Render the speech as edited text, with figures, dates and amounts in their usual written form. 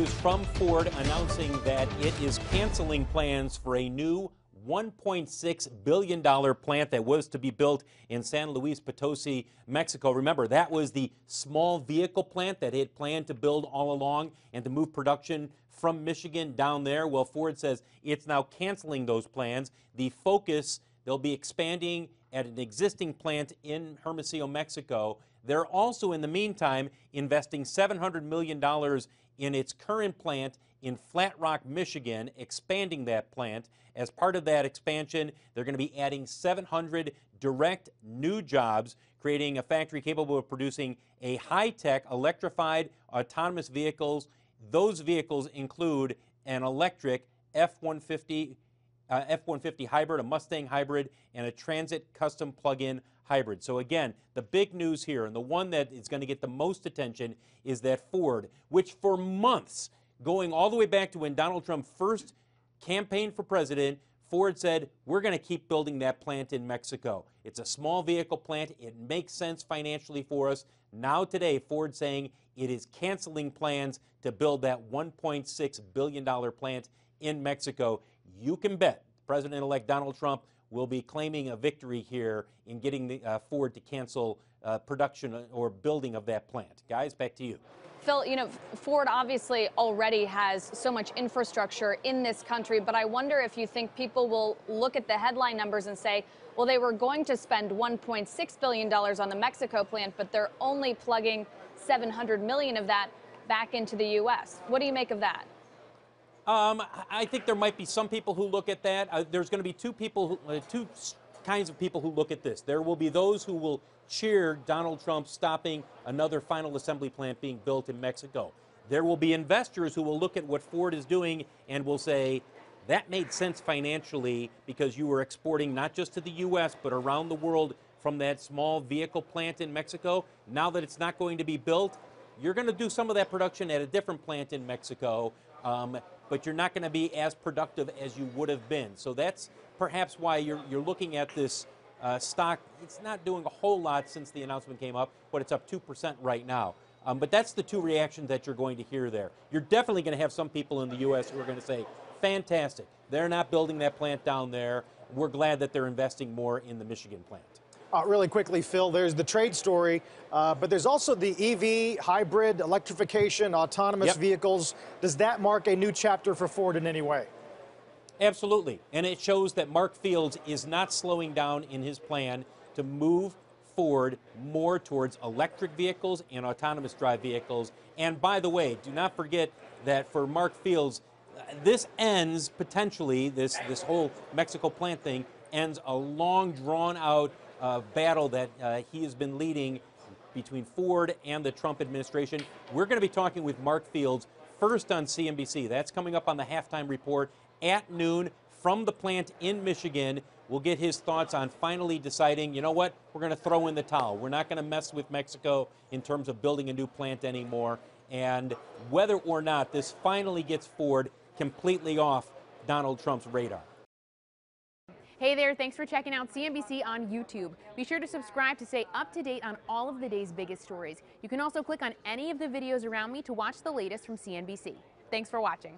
news from Ford announcing that it is canceling plans for a new $1.6 billion plant that was to be built in San Luis Potosi, Mexico. Remember, that was the small vehicle plant that it planned to build all along and to move production from Michigan down there. Well, Ford says it's now canceling those plans. The focus, they'll be expanding at an existing plant in Hermosillo, Mexico. They're also, in the meantime, investing $700 million in its current plant in Flat Rock, Michigan, expanding that plant. As part of that expansion, they're going to be adding 700 direct new jobs, creating a factory capable of producing a high-tech, electrified, autonomous vehicles. Those vehicles include an electric F-150 hybrid, a Mustang hybrid, and a Transit custom plug-in hybrid. So again, the big news here, and the one that is going to get the most attention, is that Ford, which for months, going all the way back to when Donald Trump first campaigned for president, Ford said, we're going to keep building that plant in Mexico. It's a small vehicle plant. It makes sense financially for us. Now today, Ford saying it is canceling plans to build that $1.6 billion plant in Mexico. You can bet President-elect Donald Trump will be claiming a victory here in getting the, Ford to cancel production or building of that plant. Guys, back to you. Phil, you know, Ford obviously already has so much infrastructure in this country, but I wonder if you think people will look at the headline numbers and say, well, they were going to spend $1.6 billion on the Mexico plant, but they're only plugging $700 million of that back into the U.S. What do you make of that? I think there might be some people who look at that. There's going to be two kinds of people who look at this. There will be those who will cheer Donald Trump stopping another final assembly plant being built in Mexico. There will be investors who will look at what Ford is doing and will say, that made sense financially because you were exporting not just to the U.S. but around the world from that small vehicle plant in Mexico. Now that it's not going to be built, you're going to do some of that production at a different plant in Mexico, but you're not going to be as productive as you would have been. So that's perhaps why you're looking at this stock. It's not doing a whole lot since the announcement came up, but it's up 2% right now. But that's the two reactions that you're going to hear there. You're definitely going to have some people in the U.S. who are going to say, fantastic, they're not building that plant down there. We're glad that they're investing more in the Michigan plant. Really quickly, Phil, there's the trade story, but there's also the EV, hybrid, electrification, autonomous vehicles. Does that mark a new chapter for Ford in any way? Absolutely. And it shows that Mark Fields is not slowing down in his plan to move Ford more towards electric vehicles and autonomous drive vehicles. And by the way, do not forget that for Mark Fields, this ends potentially, this whole Mexico plant thing ends a long drawn out battle that he has been leading between Ford and the Trump administration. We're going to be talking with Mark Fields first on CNBC. That's coming up on the halftime report at noon from the plant in Michigan. We'll get his thoughts on finally deciding, you know what, we're going to throw in the towel. We're not going to mess with Mexico in terms of building a new plant anymore. And whether or not this finally gets Ford completely off Donald Trump's radar. Hey there, thanks for checking out CNBC on YouTube. Be sure to subscribe to stay up to date on all of the day's biggest stories. You can also click on any of the videos around me to watch the latest from CNBC. Thanks for watching.